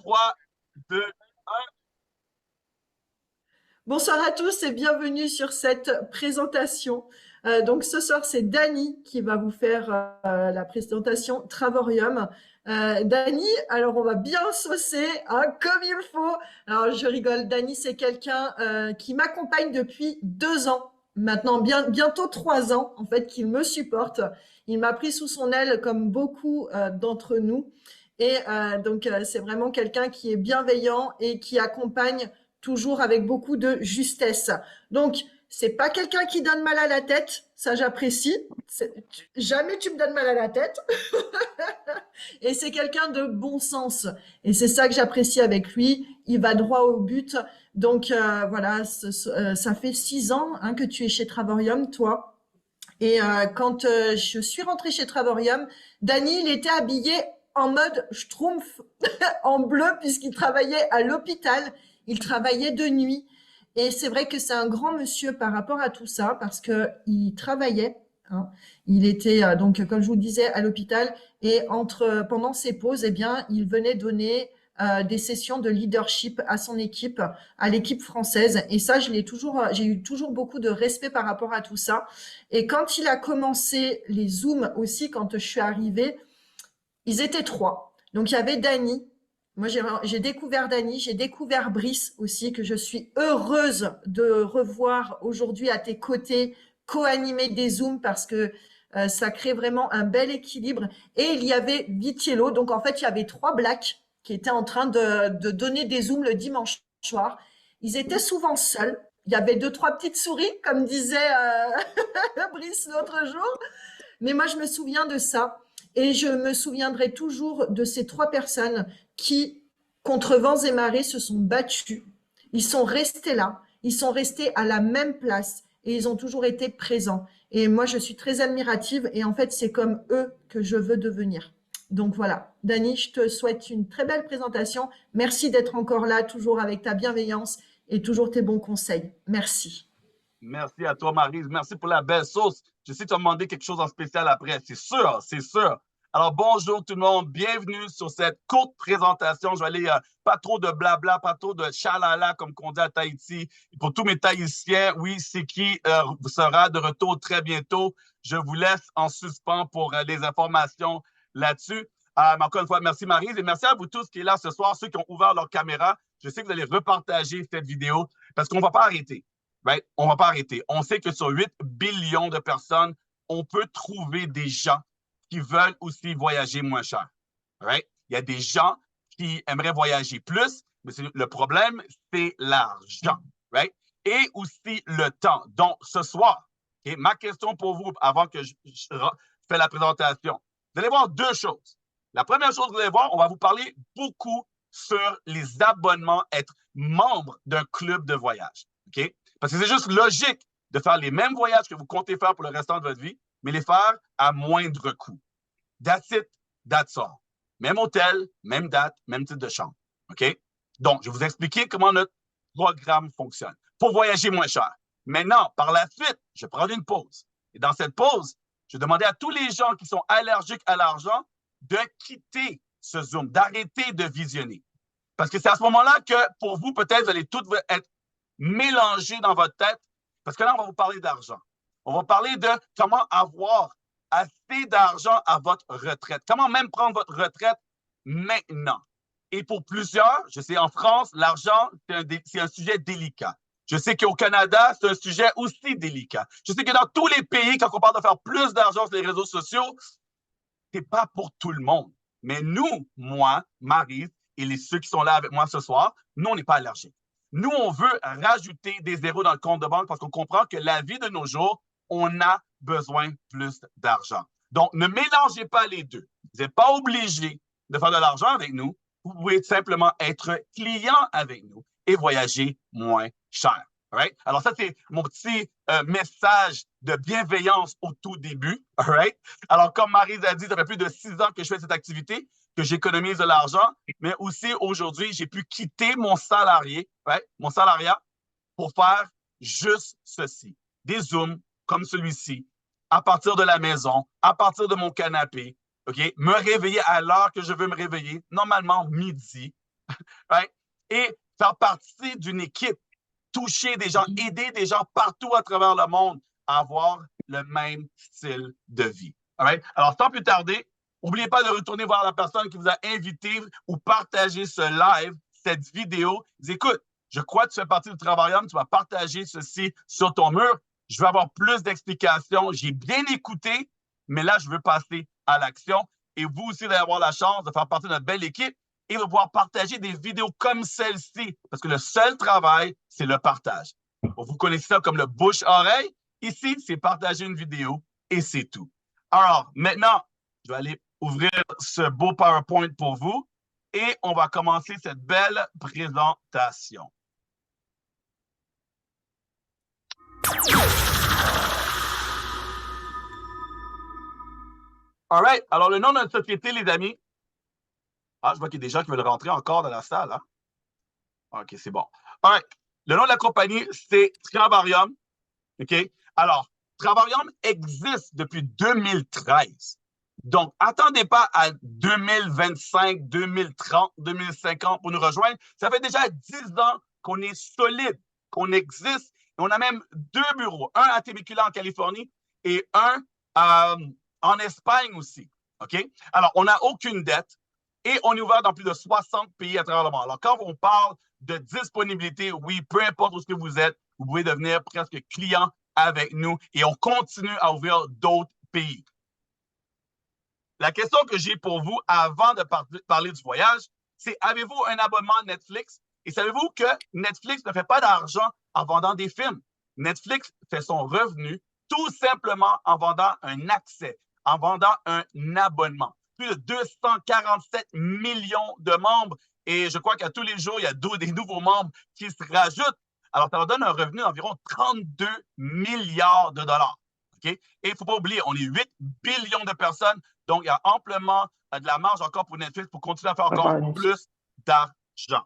3, 2, 1. Bonsoir à tous et bienvenue sur cette présentation. Donc ce soir, c'est Dany qui va vous faire la présentation Travorium. Dany, alors on va bien saucer hein, comme il faut. Alors je rigole, Dany, c'est quelqu'un qui m'accompagne depuis 2 ans, maintenant bientôt 3 ans en fait, qu'il me supporte. Il m'a pris sous son aile comme beaucoup d'entre nous. Et c'est vraiment quelqu'un qui est bienveillant et qui accompagne toujours avec beaucoup de justesse. Donc, c'est pas quelqu'un qui donne mal à la tête, ça j'apprécie. Jamais tu me donnes mal à la tête. Et c'est quelqu'un de bon sens. Et c'est ça que j'apprécie avec lui. Il va droit au but. Donc voilà, ça fait 6 ans hein, que tu es chez Travorium, toi. Et quand je suis rentrée chez Travorium, Dany, il était habillé en mode schtroumpf en bleu puisqu'il travaillait à l'hôpital, il travaillait de nuit. Et c'est vrai que c'est un grand monsieur par rapport à tout ça parce que il travaillait. Hein. Il était donc, comme je vous le disais, à l'hôpital et pendant ses pauses, eh bien, il venait donner des sessions de leadership à son équipe, à l'équipe française. Et ça, j'ai eu toujours beaucoup de respect par rapport à tout ça. Et quand il a commencé les Zooms aussi, quand je suis arrivée, ils étaient trois. Donc, il y avait Dany. Moi, j'ai découvert Dany, j'ai découvert Brice aussi, que je suis heureuse de revoir aujourd'hui à tes côtés, co-animer des Zooms parce que ça crée vraiment un bel équilibre. Et il y avait Vitiello. Donc, en fait, il y avait trois blacks qui étaient en train de donner des Zooms le dimanche soir. Ils étaient souvent seuls. Il y avait deux, trois petites souris, comme disait Brice l'autre jour. Mais moi, je me souviens de ça. Et je me souviendrai toujours de ces trois personnes qui, contre vents et marées, se sont battus. Ils sont restés là. Ils sont restés à la même place. Et ils ont toujours été présents. Et moi, je suis très admirative. Et en fait, c'est comme eux que je veux devenir. Donc voilà. Dany, je te souhaite une très belle présentation. Merci d'être encore là, toujours avec ta bienveillance et toujours tes bons conseils. Merci. Merci à toi, Maryse. Merci pour la belle sauce. Je sais que tu as demandé quelque chose en spécial après. C'est sûr, c'est sûr. Alors, bonjour tout le monde. Bienvenue sur cette courte présentation. Je vais aller pas trop de blabla, pas trop de chalala, comme qu'on dit à Tahiti. Et pour tous mes Tahitiens, oui, c'est qui sera de retour très bientôt. Je vous laisse en suspens pour les informations là-dessus. Mais encore une fois, merci Maryse et merci à vous tous qui êtes là ce soir, ceux qui ont ouvert leur caméra. Je sais que vous allez repartager cette vidéo parce qu'on ne va pas arrêter. Right? On ne va pas arrêter. On sait que sur 8 billions de personnes, on peut trouver des gens qui veulent aussi voyager moins cher. Right? Il y a des gens qui aimeraient voyager plus, mais le problème, c'est l'argent. Right? Et aussi le temps. Donc, ce soir, okay, ma question pour vous, avant que je fais la présentation, vous allez voir deux choses. La première chose que vous allez voir, on va vous parler beaucoup sur les abonnements, être membre d'un club de voyage. OK? Parce que c'est juste logique de faire les mêmes voyages que vous comptez faire pour le restant de votre vie, mais les faire à moindre coût. That's it, that's all. Même hôtel, même date, même type de chambre. OK? Donc, je vais vous expliquer comment notre programme fonctionne pour voyager moins cher. Maintenant, par la suite, je vais prendre une pause. Et dans cette pause, je vais demander à tous les gens qui sont allergiques à l'argent de quitter ce Zoom, d'arrêter de visionner. Parce que c'est à ce moment-là que, pour vous, peut-être, vous allez tous être mélangés dans votre tête. Parce que là, on va vous parler d'argent. On va parler de comment avoir assez d'argent à votre retraite. Comment même prendre votre retraite maintenant. Et pour plusieurs, je sais, en France, l'argent, c'est un sujet délicat. Je sais qu'au Canada, c'est un sujet aussi délicat. Je sais que dans tous les pays, quand on parle de faire plus d'argent sur les réseaux sociaux, c'est pas pour tout le monde. Mais nous, moi, Maryse et ceux qui sont là avec moi ce soir, nous, on n'est pas allergiques. Nous, on veut rajouter des zéros dans le compte de banque parce qu'on comprend que la vie de nos jours, on a besoin plus d'argent. Donc, ne mélangez pas les deux. Vous n'êtes pas obligé de faire de l'argent avec nous. Vous pouvez simplement être client avec nous et voyager moins cher. Right? Alors, ça, c'est mon petit message de bienveillance au tout début. Right? Alors, comme Maryse a dit, ça fait plus de 6 ans que je fais cette activité, que j'économise de l'argent, mais aussi aujourd'hui, j'ai pu quitter mon salarié, right? Mon salariat, pour faire juste ceci. Des Zooms comme celui-ci, à partir de la maison, à partir de mon canapé, OK? Me réveiller à l'heure que je veux me réveiller, normalement midi, right? Et faire partie d'une équipe, toucher des gens, aider des gens partout à travers le monde à avoir le même style de vie. Right? Alors, sans plus tarder, n'oubliez pas de retourner voir la personne qui vous a invité ou partager ce live, cette vidéo. Écoute, je crois que tu fais partie du Travaillum, tu vas partager ceci sur ton mur. Je veux avoir plus d'explications. J'ai bien écouté, mais là, je veux passer à l'action. Et vous aussi, vous allez avoir la chance de faire partie de notre belle équipe et de pouvoir partager des vidéos comme celle-ci. Parce que le seul travail, c'est le partage. Vous connaissez ça comme le bouche-oreille. Ici, c'est partager une vidéo et c'est tout. Alors, maintenant, je vais aller ouvrir ce beau PowerPoint pour vous et on va commencer cette belle présentation. All right. Alors, le nom de notre société, les amis. Ah, je vois qu'il y a des gens qui veulent rentrer encore dans la salle. Hein? OK, c'est bon. All right. Le nom de la compagnie, c'est Travarium. OK? Alors, Travarium existe depuis 2013. Donc, attendez pas à 2025, 2030, 2050 pour nous rejoindre. Ça fait déjà 10 ans qu'on est solide, qu'on existe. Et on a même 2 bureaux, un à Temecula en Californie et un en Espagne aussi. OK? Alors, on n'a aucune dette et on est ouvert dans plus de 60 pays à travers le monde. Alors, quand on parle de disponibilité, oui, peu importe où ce que vous êtes, vous pouvez devenir presque client avec nous et on continue à ouvrir d'autres pays. La question que j'ai pour vous avant de parler du voyage, c'est avez-vous un abonnement Netflix? Et savez-vous que Netflix ne fait pas d'argent en vendant des films? Netflix fait son revenu tout simplement en vendant un accès, en vendant un abonnement. Plus de 247 millions de membres et je crois qu'à tous les jours, il y a des nouveaux membres qui se rajoutent. Alors, ça leur donne un revenu d'environ 32 milliards de dollars. Okay? Et il ne faut pas oublier, on est 8 billions de personnes, donc il y a amplement de la marge encore pour Netflix pour continuer à faire encore plus d'argent.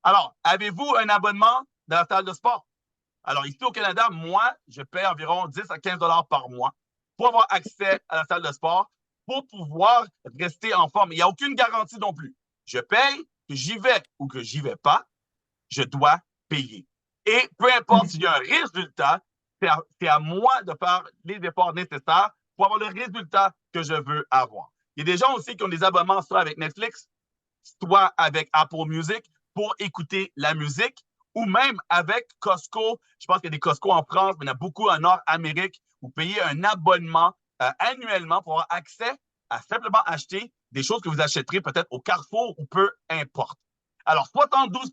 Alors, avez-vous un abonnement dans la salle de sport? Alors, ici au Canada, moi, je paie environ 10 à 15 dollars par mois pour avoir accès à la salle de sport, pour pouvoir rester en forme. Il n'y a aucune garantie non plus. Je paye, que j'y vais ou que j'y vais pas, je dois payer. Et peu importe s'il y a un résultat, c'est à moi de faire les efforts nécessaires pour avoir le résultat que je veux avoir. Il y a des gens aussi qui ont des abonnements soit avec Netflix, soit avec Apple Music pour écouter la musique, ou même avec Costco. Je pense qu'il y a des Costco en France, mais il y en a beaucoup en Nord-Amérique. Vous payez un abonnement annuellement pour avoir accès à simplement acheter des choses que vous achèterez peut-être au Carrefour ou peu importe. Alors, 72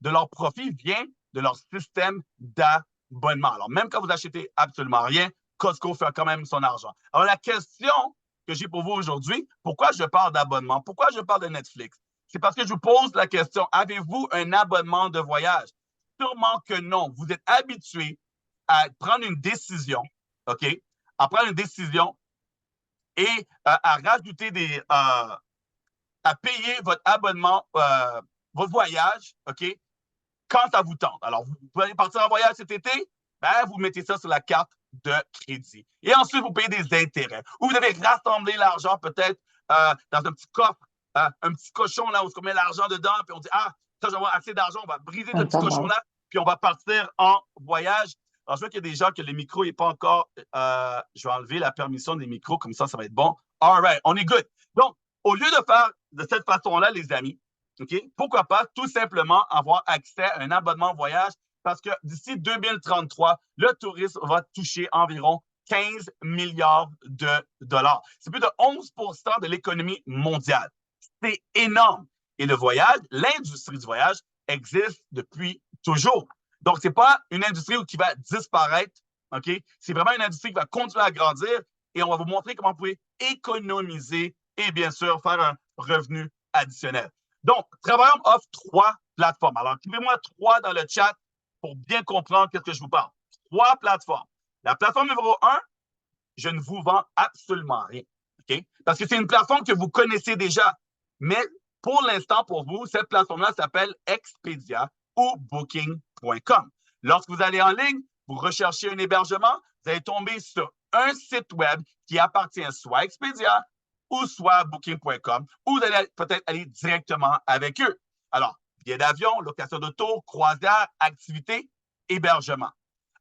de leur profit vient de leur système d'abonnement. Alors, même quand vous achetez absolument rien, Costco fait quand même son argent. Alors, la question que j'ai pour vous aujourd'hui, pourquoi je parle d'abonnement? Pourquoi je parle de Netflix? C'est parce que je vous pose la question, avez-vous un abonnement de voyage? Sûrement que non. Vous êtes habitué à prendre une décision, OK? À prendre une décision et à rajouter à payer votre abonnement, votre voyage, OK? Quand ça vous tente. Alors, vous pouvez partir en voyage cet été, ben, vous mettez ça sur la carte de crédit. Et ensuite, vous payez des intérêts. Ou vous devez rassembler l'argent peut-être dans un petit coffre, un petit cochon là où on met l'argent dedans, puis on dit, ah, ça, je vais avoir assez d'argent, on va briser ce petit cochon-là, puis on va partir en voyage. Alors, je vois qu'il y a des gens que le micro n'est pas encore, je vais enlever la permission des micros, comme ça va être bon. All right, on est good. Donc, au lieu de faire de cette façon-là, les amis, okay, pourquoi pas tout simplement avoir accès à un abonnement voyage parce que d'ici 2033, le tourisme va toucher environ 15 milliards de dollars. C'est plus de 11 de l'économie mondiale. C'est énorme. Et le voyage, l'industrie du voyage existe depuis toujours. Donc, ce n'est pas une industrie qui va disparaître. Okay? C'est vraiment une industrie qui va continuer à grandir et on va vous montrer comment vous pouvez économiser et bien sûr faire un revenu additionnel. Donc, Travaillum offre 3 plateformes. Alors, écrivez-moi 3 dans le chat pour bien comprendre ce que je vous parle. 3 plateformes. La plateforme numéro 1, je ne vous vends absolument rien. Okay? Parce que c'est une plateforme que vous connaissez déjà. Mais pour l'instant, pour vous, cette plateforme-là s'appelle Expedia ou Booking.com. Lorsque vous allez en ligne, vous recherchez un hébergement, vous allez tomber sur un site web qui appartient soit à Expedia, ou soit booking.com, ou vous allez peut-être aller directement avec eux. Alors, billets d'avion, location d'auto, croisière, activités, hébergement.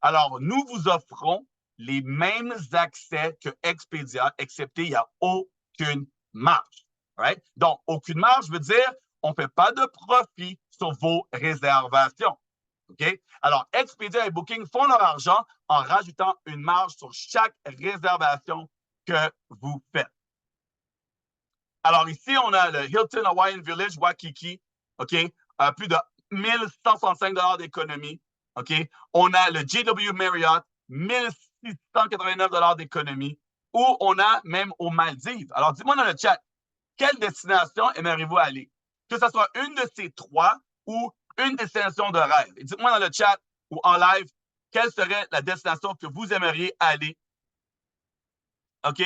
Alors, nous vous offrons les mêmes accès que Expedia, excepté il n'y a aucune marge. Right? Donc, aucune marge veut dire on ne fait pas de profit sur vos réservations. OK? Alors, Expedia et Booking font leur argent en rajoutant une marge sur chaque réservation que vous faites. Alors, ici, on a le Hilton Hawaiian Village Waikiki, OK? Plus de 1165 $ d'économie, OK? On a le JW Marriott, 1689 $ d'économie, ou on a même aux Maldives. Alors, dis-moi dans le chat, quelle destination aimeriez-vous aller? Que ce soit une de ces trois ou une destination de rêve. Et dites-moi dans le chat ou en live, quelle serait la destination que vous aimeriez aller? OK?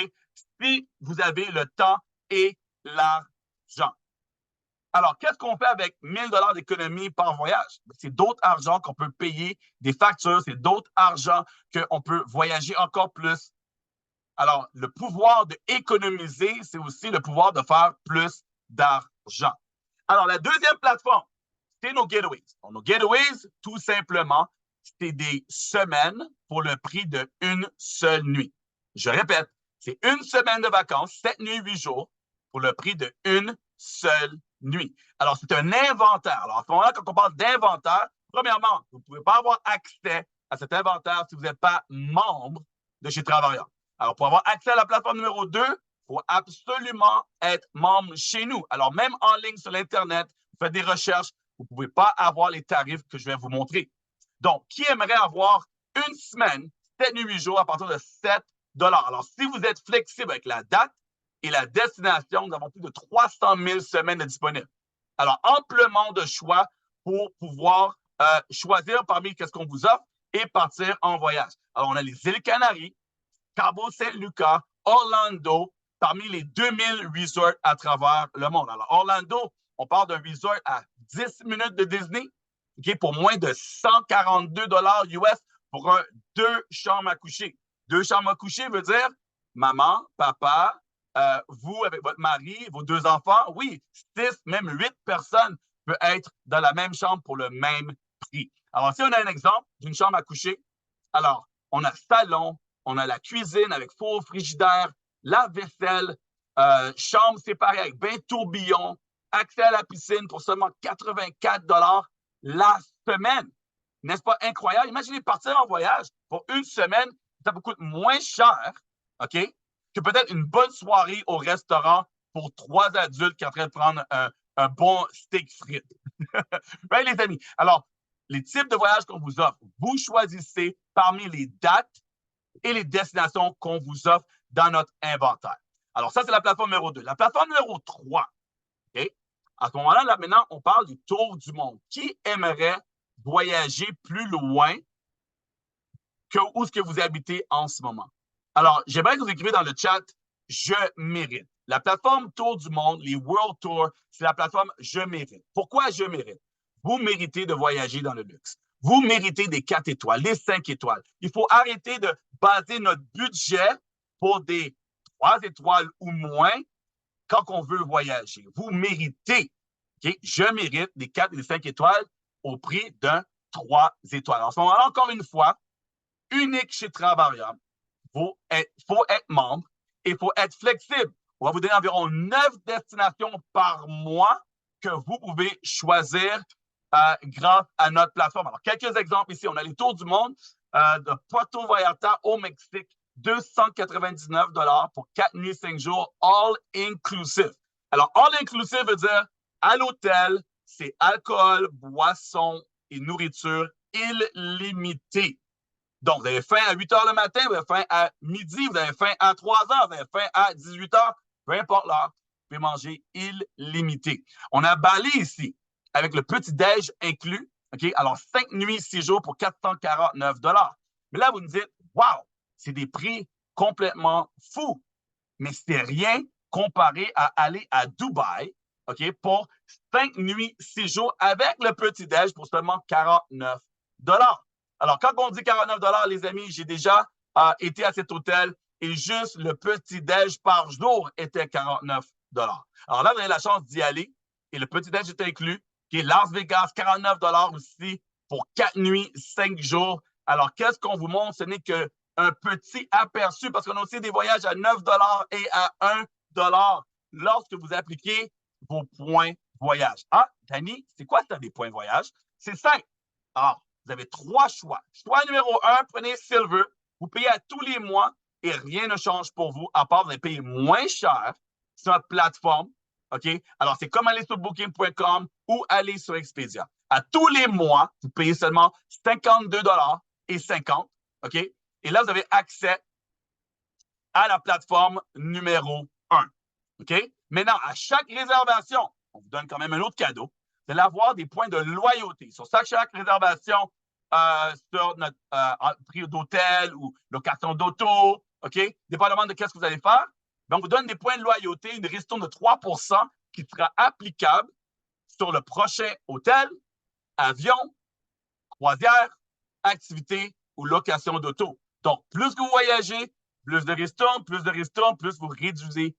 Si vous avez le temps et l'argent. Alors, qu'est-ce qu'on fait avec 1000 $ d'économie par voyage? C'est d'autres argent qu'on peut payer des factures, c'est d'autres argent qu'on peut voyager encore plus. Alors, le pouvoir d'économiser, c'est aussi le pouvoir de faire plus d'argent. Alors, la deuxième plateforme, c'est nos Getaways. Nos Getaways, tout simplement, c'est des semaines pour le prix d'une seule nuit. Je répète, c'est une semaine de vacances, 7 nuits, 8 jours, pour le prix d'une seule nuit. Alors, c'est un inventaire. Alors, à ce moment-là, quand on parle d'inventaire, premièrement, vous ne pouvez pas avoir accès à cet inventaire si vous n'êtes pas membre de chez Travailleur. Alors, pour avoir accès à la plateforme numéro 2, il faut absolument être membre chez nous. Alors, même en ligne sur l'Internet, vous faites des recherches, vous ne pouvez pas avoir les tarifs que je vais vous montrer. Donc, qui aimerait avoir une semaine, 7 nuits, 8 jours à partir de 7 $? Alors, si vous êtes flexible avec la date et la destination, nous avons plus de 300 000 semaines de disponibles. Alors, amplement de choix pour pouvoir choisir parmi ce qu'on vous offre et partir en voyage. Alors, on a les îles Canaries, Cabo San Lucas, Orlando, parmi les 2000 resorts à travers le monde. Alors, Orlando, on parle d'un resort à 10 minutes de Disney, okay, pour moins de 142 $ US pour 2 chambres à coucher. 2 chambres à coucher veut dire maman, papa, vous avec votre mari, vos 2 enfants. Oui, 6, même 8 personnes peuvent être dans la même chambre pour le même prix. Alors, si on a un exemple d'une chambre à coucher, alors, on a salon, on a la cuisine avec four, frigidaire, lave-vaisselle, chambre séparée avec bain tourbillon, accès à la piscine pour seulement 84 $ la semaine. N'est-ce pas incroyable? Imaginez partir en voyage pour une semaine, ça vous coûte moins cher, OK, que peut-être une bonne soirée au restaurant pour 3 adultes qui sont en train de prendre un bon steak frites. Right, les amis? Alors, les types de voyages qu'on vous offre, vous choisissez parmi les dates et les destinations qu'on vous offre dans notre inventaire. Alors, ça, c'est la plateforme numéro 2. La plateforme numéro 3, OK? À ce moment-là, là, maintenant, on parle du tour du monde. Qui aimerait voyager plus loin que où est-ce que vous habitez en ce moment? Alors, j'aimerais que vous écrivez dans le chat « Je mérite ». La plateforme Tour du monde, les World Tours, c'est la plateforme « Je mérite ». Pourquoi je mérite? Vous méritez de voyager dans le luxe. Vous méritez des 4 étoiles, des 5 étoiles. Il faut arrêter de baser notre budget pour des 3 étoiles ou moins quand on veut voyager. Vous méritez. Okay? Je mérite des 4 et des 5 étoiles au prix d'un 3 étoiles. En ce moment-là, encore une fois, unique chez Travailleur, il faut être membre et il faut être flexible. On va vous donner environ 9 destinations par mois que vous pouvez choisir grâce à notre plateforme. Alors, quelques exemples ici. On a les tours du monde de Puerto Vallarta au Mexique, 299 $ pour 4 nuits, 5 jours, all inclusive. Alors, all inclusive veut dire à l'hôtel, c'est alcool, boisson et nourriture illimitée. Donc, vous avez faim à 8 h le matin, vous avez faim à midi, vous avez faim à 3 h, vous avez faim à 18 h, peu importe l'heure, vous pouvez manger illimité. On a Bali ici, avec le petit-déj inclus. Okay? Alors, 5 nuits, 6 jours pour 449 $. Mais là, vous me dites, wow, c'est des prix complètement fous. Mais c'est rien comparé à aller à Dubaï, okay, pour 5 nuits, 6 jours avec le petit-déj pour seulement 49 $. Alors, quand on dit 49 $, les amis, j'ai déjà été à cet hôtel et juste le petit-déj par jour était 49 $. Alors là, vous avez la chance d'y aller et le petit-déj est inclus, qui est Las Vegas, 49 $ aussi pour 4 nuits, 5 jours. Alors, qu'est-ce qu'on vous montre? Ce n'est qu'un petit aperçu parce qu'on a aussi des voyages à 9 $ et à 1 $ lorsque vous appliquez vos points voyage. Ah, Danny, c'est quoi ça, des points voyage? C'est simple. Alors, vous avez 3 choix. Choix numéro 1, prenez Silver. Vous payez à tous les mois et rien ne change pour vous, à part vous allez payer moins cher sur notre plateforme. OK? Alors, c'est comme aller sur booking.com ou aller sur Expedia. À tous les mois, vous payez seulement 52,50 $. OK? Et là, vous avez accès à la plateforme numéro 1. OK? Maintenant, à chaque réservation, on vous donne quand même un autre cadeau. Vous allez avoir des points de loyauté sur chaque réservation sur notre prix d'hôtel ou location d'auto. OK? Dépendamment de ce que vous allez faire. On vous donne des points de loyauté, une ristourne de 3 % qui sera applicable sur le prochain hôtel, avion, croisière, activité ou location d'auto. Donc, plus que vous voyagez, plus de ristournes, plus vous réduisez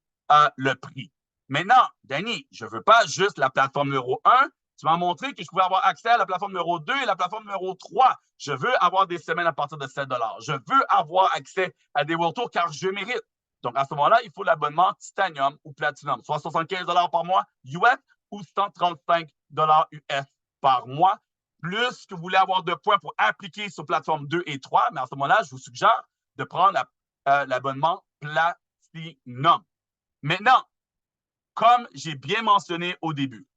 le prix. Maintenant, Danny, je ne veux pas juste la plateforme numéro 1. Tu m'as montré que je pouvais avoir accès à la plateforme numéro 2 et la plateforme numéro 3. Je veux avoir des semaines à partir de 7 $. Je veux avoir accès à des World Tours car je mérite. Donc, à ce moment-là, il faut l'abonnement Titanium ou Platinum, soit 75 $ par mois US ou 135 $ US par mois. Plus que vous voulez avoir de points pour appliquer sur plateforme 2 et 3, mais à ce moment-là, je vous suggère de prendre l'abonnement Platinum. Maintenant, comme j'ai bien mentionné au début,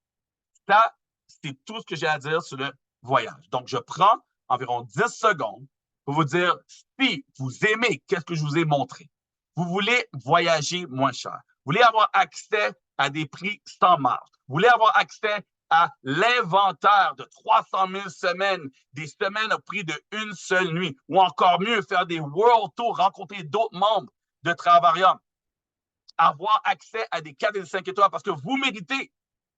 ça, c'est tout ce que j'ai à dire sur le voyage. Donc, je prends environ 10 secondes pour vous dire si vous aimez qu'est-ce que je vous ai montré. Vous voulez voyager moins cher. Vous voulez avoir accès à des prix sans marge. Vous voulez avoir accès à l'inventaire de 300 000 semaines, des semaines au prix d'une seule nuit, ou encore mieux, faire des World Tours, rencontrer d'autres membres de Travarium, avoir accès à des 4 et 5 étoiles parce que vous méritez.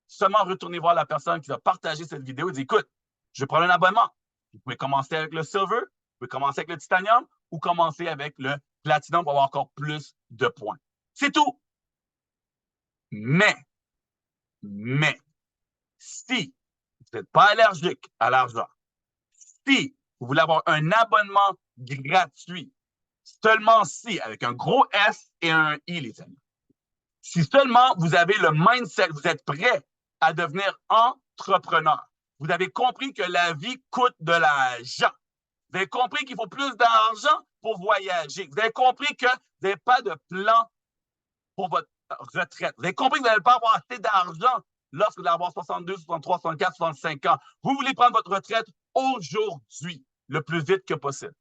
Seulement retourner voir la personne qui va partager cette vidéo et dire, écoute, je vais prendre un abonnement. Vous pouvez commencer avec le Silver, vous pouvez commencer avec le Titanium ou commencer avec le Platinum pour avoir encore plus de points. C'est tout. Mais, si vous n'êtes pas allergique à l'argent, si vous voulez avoir un abonnement gratuit, seulement si, avec un gros S et un I, les amis, si seulement vous avez le mindset, vous êtes prêt à devenir entrepreneur, vous avez compris que la vie coûte de l'argent, vous avez compris qu'il faut plus d'argent pour voyager, vous avez compris que vous n'avez pas de plan pour votre retraite, vous avez compris que vous n'allez pas avoir assez d'argent lorsque vous allez avoir 62, 63, 64, 65 ans. Vous voulez prendre votre retraite aujourd'hui, le plus vite que possible.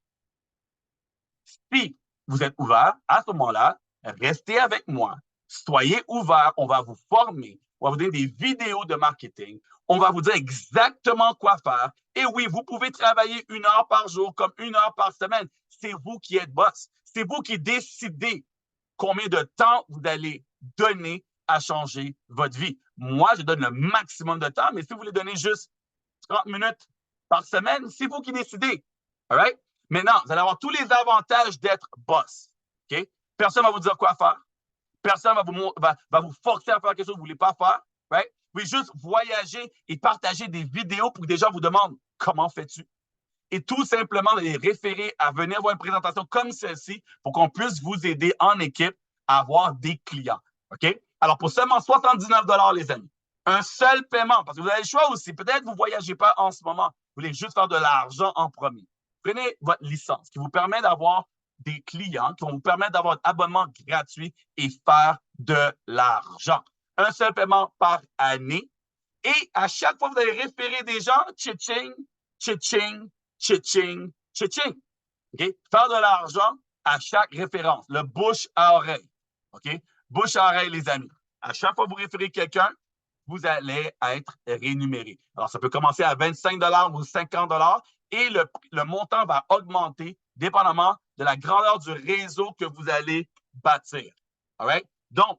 Si vous êtes ouvert, à ce moment-là, restez avec moi. Soyez ouverts, on va vous former, on va vous donner des vidéos de marketing, on va vous dire exactement quoi faire. Et oui, vous pouvez travailler 1 heure par jour comme 1 heure par semaine. C'est vous qui êtes boss. C'est vous qui décidez combien de temps vous allez donner à changer votre vie. Moi, je donne le maximum de temps, mais si vous voulez donner juste 30 minutes par semaine, c'est vous qui décidez. All right? Maintenant, vous allez avoir tous les avantages d'être boss. Okay? Personne ne va vous dire quoi faire. Personne va vous forcer à faire quelque chose que vous ne voulez pas faire. Right? Vous pouvez juste voyager et partager des vidéos pour que des gens vous demandent comment fais-tu? Et tout simplement les référer à venir voir une présentation comme celle-ci pour qu'on puisse vous aider en équipe à avoir des clients. OK? Alors, pour seulement 79 $, les amis, un seul paiement, parce que vous avez le choix aussi. Peut-être que vous ne voyagez pas en ce moment. Vous voulez juste faire de l'argent en premier. Prenez votre licence qui vous permet d'avoir des clients, qui vont vous permettre d'avoir un abonnement gratuit et faire de l'argent. Un seul paiement par année. Et à chaque fois que vous allez référer des gens, tching, tching, tching, tching. Okay? Faire de l'argent à chaque référence. Le bouche à oreille. OK? Bouche à oreille, les amis. À chaque fois que vous référez quelqu'un, vous allez être rémunéré. Alors, ça peut commencer à 25 $ ou 50 $ et le montant va augmenter dépendamment de la grandeur du réseau que vous allez bâtir. All right? Donc,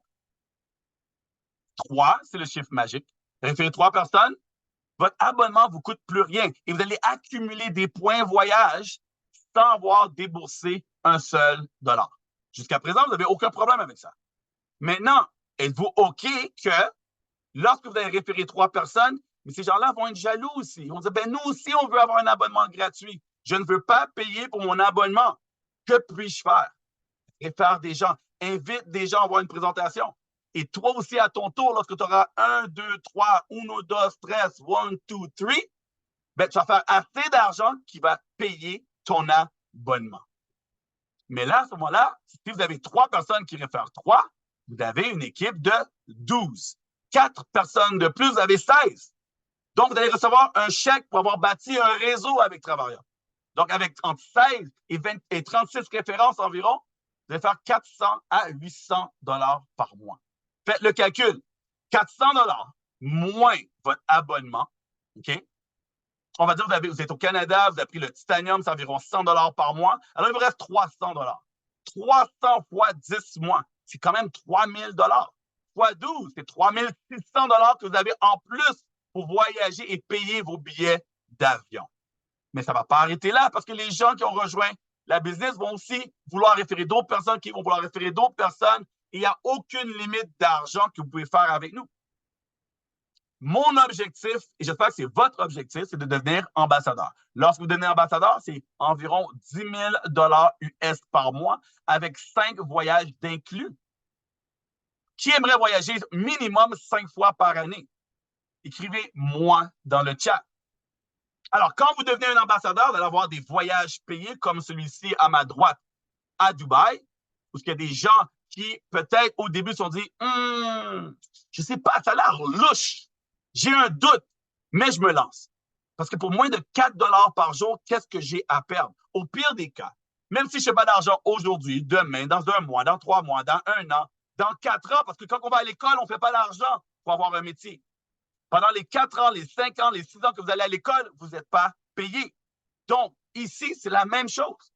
3, c'est le chiffre magique. Référez 3 personnes, votre abonnement ne vous coûte plus rien et vous allez accumuler des points voyage sans avoir déboursé un seul dollar. Jusqu'à présent, vous n'avez aucun problème avec ça. Maintenant, êtes-vous OK que lorsque vous avez référé 3 personnes, mais ces gens-là vont être jaloux aussi. Ils vont dire, ben nous aussi, on veut avoir un abonnement gratuit. Je ne veux pas payer pour mon abonnement. Que puis-je faire? Réfère des gens. Invite des gens à avoir une présentation. Et toi aussi, à ton tour, lorsque tu auras 1, 2, 3, 1, 2, 3, 1, 2, 3, ben, tu vas faire assez d'argent qui va payer ton abonnement. Mais là, à ce moment-là, si vous avez 3 personnes qui réfèrent 3, vous avez une équipe de 12. 4 personnes de plus, vous avez 16. Donc, vous allez recevoir un chèque pour avoir bâti un réseau avec Travailleur. Donc, avec entre 16 et 36 références environ, vous allez faire 400 à 800 $ par mois. Faites le calcul. 400 $ moins votre abonnement. OK? On va dire que vous êtes au Canada, vous avez pris le titanium, c'est environ 100 $ par mois. Alors, il vous reste 300 $. 300 fois 10 mois, c'est quand même 3000 $. Fois 12, c'est 3600 $ que vous avez en plus pour voyager et payer vos billets d'avion. Mais ça ne va pas arrêter là parce que les gens qui ont rejoint la business vont aussi vouloir référer d'autres personnes qui vont vouloir référer d'autres personnes. Et il n'y a aucune limite d'argent que vous pouvez faire avec nous. Mon objectif, et j'espère que c'est votre objectif, c'est de devenir ambassadeur. Lorsque vous devenez ambassadeur, c'est environ 10 000 $ US par mois avec 5 voyages d'inclus. Qui aimerait voyager minimum 5 fois par année? Écrivez « moi » dans le chat. Alors, quand vous devenez un ambassadeur, vous allez avoir des voyages payés comme celui-ci à ma droite à Dubaï, où il y a des gens qui, peut-être, au début, se sont dit « je ne sais pas, ça a l'air louche. J'ai un doute, mais je me lance. » Parce que pour moins de 4 $ par jour, qu'est-ce que j'ai à perdre? Au pire des cas, même si je n'ai pas d'argent aujourd'hui, demain, dans 1 mois, dans 3 mois, dans 1 an, dans 4 ans, parce que quand on va à l'école, on ne fait pas d'argent pour avoir un métier. Pendant les 4 ans, les 5 ans, les 6 ans que vous allez à l'école, vous n'êtes pas payé. Donc, ici, c'est la même chose.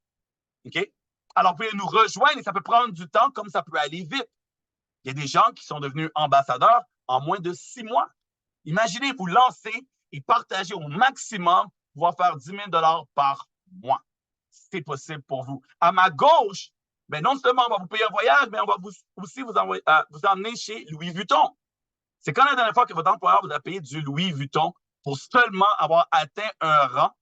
OK? Alors, vous pouvez nous rejoindre et ça peut prendre du temps comme ça peut aller vite. Il y a des gens qui sont devenus ambassadeurs en moins de 6 mois. Imaginez vous lancer et partager au maximum, pouvoir faire 10 000 $ par mois. C'est possible pour vous. À ma gauche, ben non seulement on va vous payer un voyage, mais on va aussi vous emmener chez Louis Vuitton. C'est quand la dernière fois que votre employeur vous a payé du Louis Vuitton pour seulement avoir atteint un rang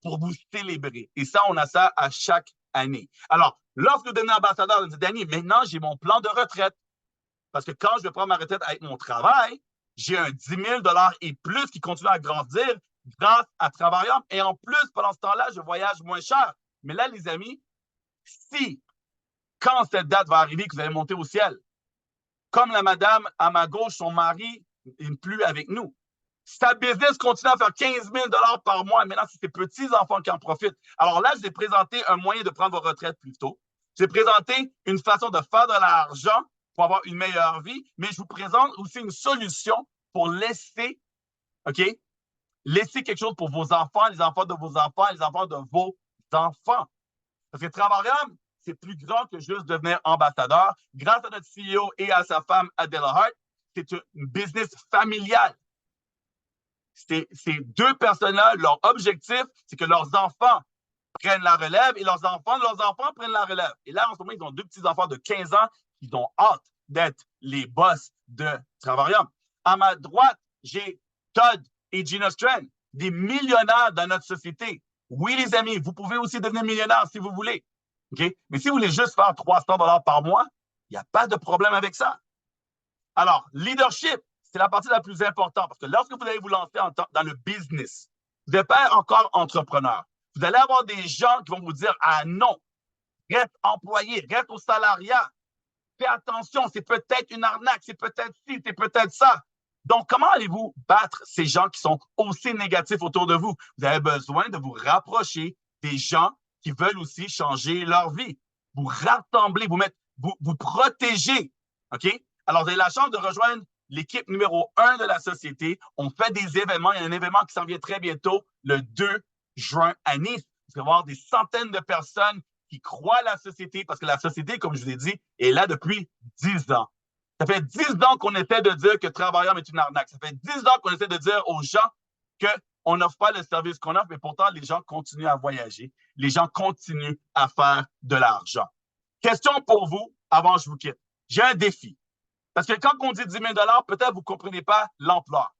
pour vous célébrer. Et ça, on a ça à chaque année. Alors, lorsque vous devenez ambassadeur, vous dites, Danny, maintenant, j'ai mon plan de retraite. Parce que quand je vais prendre ma retraite avec mon travail, j'ai un 10 000 $ et plus qui continue à grandir grâce à Travailleur. Et en plus, pendant ce temps-là, je voyage moins cher. Mais là, les amis, quand cette date va arriver, que vous allez monter au ciel, comme la madame à ma gauche, son mari n'est plus avec nous. Sa business continue à faire 15 000 $ par mois. Maintenant, c'est ses petits-enfants qui en profitent. Alors là, je vous ai présenté un moyen de prendre vos retraites plus tôt. Je vous ai présenté une façon de faire de l'argent pour avoir une meilleure vie, mais je vous présente aussi une solution pour laisser, OK, laisser quelque chose pour vos enfants, les enfants de vos enfants, les enfants de vos enfants. Parce que Travaillum, c'est plus grand que juste devenir ambassadeur. Grâce à notre CEO et à sa femme Adela Hart, c'est une business familiale. Ces 2 personnes-là, leur objectif, c'est que leurs enfants prennent la relève et leurs enfants prennent la relève. Et là, en ce moment, ils ont 2 petits-enfants de 15 ans qui ont hâte d'être les boss de Travaillum. À ma droite, j'ai Todd et Gina Strand, des millionnaires dans notre société. Oui, les amis, vous pouvez aussi devenir millionnaire si vous voulez. Okay? Mais si vous voulez juste faire 300 $ par mois, il n'y a pas de problème avec ça. Alors, leadership, c'est la partie la plus importante parce que lorsque vous allez vous lancer dans le business, vous n'êtes pas encore entrepreneur. Vous allez avoir des gens qui vont vous dire « Ah non, reste employé, reste au salariat. Fais attention, c'est peut-être une arnaque, c'est peut-être ci, c'est peut-être ça. » Donc, comment allez-vous battre ces gens qui sont aussi négatifs autour de vous? Vous avez besoin de vous rapprocher des gens qui veulent aussi changer leur vie. Vous rassembler, vous protéger. OK? Alors, vous avez la chance de rejoindre l'équipe numéro 1 de la société. On fait des événements. Il y a un événement qui s'en vient très bientôt, le 2 juin à Nice. Vous allez avoir des centaines de personnes qui croient à la société parce que la société, comme je vous l'ai dit, est là depuis 10 ans. Ça fait 10 ans qu'on essaie de dire que Travaillum est une arnaque. Ça fait 10 ans qu'on essaie de dire aux gens qu'on n'offre pas le service qu'on offre, mais pourtant, les gens continuent à voyager. Les gens continuent à faire de l'argent. Question pour vous, avant que je vous quitte. J'ai un défi. Parce que quand on dit 10 000 $, peut-être vous ne comprenez pas l'ampleur.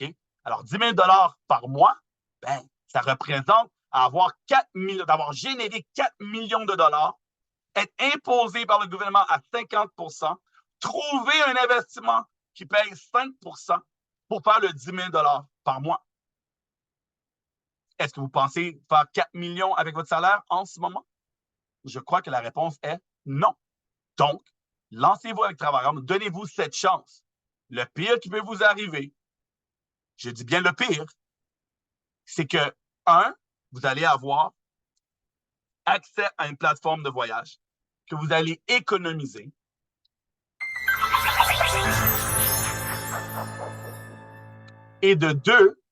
Okay? Alors, 10 000 $ par mois, ben, ça représente d'avoir généré 4 millions de dollars, être imposé par le gouvernement à 50 %, trouver un investissement qui paye 5 % pour faire le 10 000 $ par mois. Est-ce que vous pensez faire 4 millions avec votre salaire en ce moment? Je crois que la réponse est non. Donc, lancez-vous avec Travailleur, donnez-vous cette chance. Le pire qui peut vous arriver, je dis bien le pire, c'est que, vous allez avoir accès à une plateforme de voyage, que vous allez économiser. Et de 2,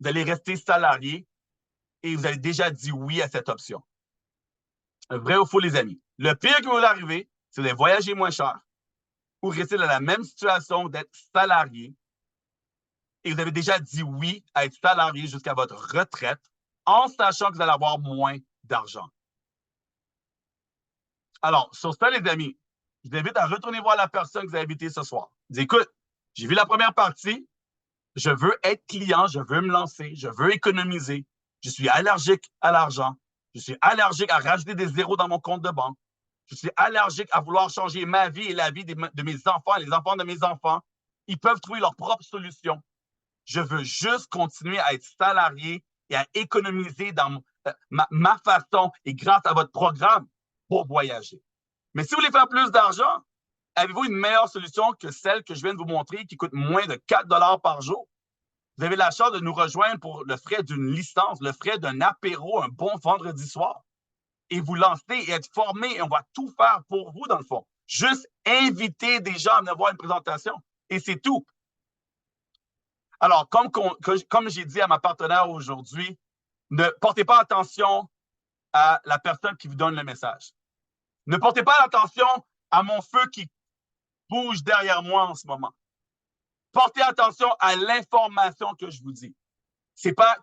vous allez rester salarié et vous avez déjà dit oui à cette option. Vrai ou faux, les amis? Le pire qui va vous arriver, c'est de voyager moins cher ou rester dans la même situation d'être salarié et vous avez déjà dit oui à être salarié jusqu'à votre retraite en sachant que vous allez avoir moins d'argent. Alors, sur ça, les amis, je vous invite à retourner voir la personne que vous avez invitée ce soir. Dites, écoute, j'ai vu la première partie, je veux être client, je veux me lancer, je veux économiser, je suis allergique à l'argent, je suis allergique à rajouter des zéros dans mon compte de banque, je suis allergique à vouloir changer ma vie et la vie de mes enfants et les enfants de mes enfants. Ils peuvent trouver leur propre solution. Je veux juste continuer à être salarié et à économiser dans ma façon et grâce à votre programme pour voyager. Mais si vous voulez faire plus d'argent, avez-vous une meilleure solution que celle que je viens de vous montrer qui coûte moins de 4 $ par jour? Vous avez la chance de nous rejoindre pour le frais d'une licence, le frais d'un apéro, un bon vendredi soir. Et vous lancer et être formé et on va tout faire pour vous dans le fond. Juste inviter des gens à venir voir une présentation et c'est tout. Alors, comme j'ai dit à ma partenaire aujourd'hui, ne portez pas attention à la personne qui vous donne le message. Ne portez pas attention à mon feu qui bouge derrière moi en ce moment. Portez attention à l'information que je vous dis. C'est pas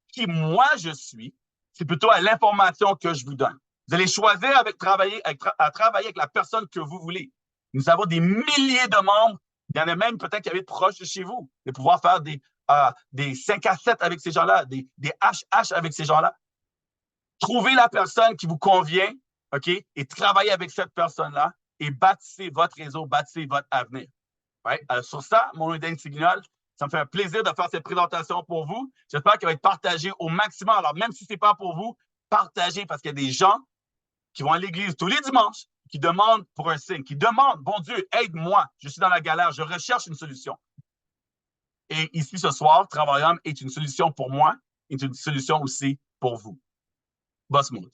qui moi je suis, c'est plutôt à l'information que je vous donne. Vous allez choisir à travailler avec la personne que vous voulez. Nous avons des milliers de membres. Il y en a même peut-être qui habitent proche de chez vous. De pouvoir faire des 5 à 7 avec ces gens-là, des HH avec ces gens-là. Trouvez la personne qui vous convient, OK, et travaillez avec cette personne-là et bâtissez votre réseau, bâtissez votre avenir. Ouais. Alors, sur ça, mon nom est Dan Signol. Ça me fait un plaisir de faire cette présentation pour vous. J'espère qu'elle va être partagée au maximum. Alors, même si ce n'est pas pour vous, partagez parce qu'il y a des gens qui vont à l'église tous les dimanches, qui demandent pour un signe, qui demandent, bon Dieu, aide-moi, je suis dans la galère, je recherche une solution. Et ici, ce soir, Travailleur est une solution pour moi et une solution aussi pour vous. Boss Mode.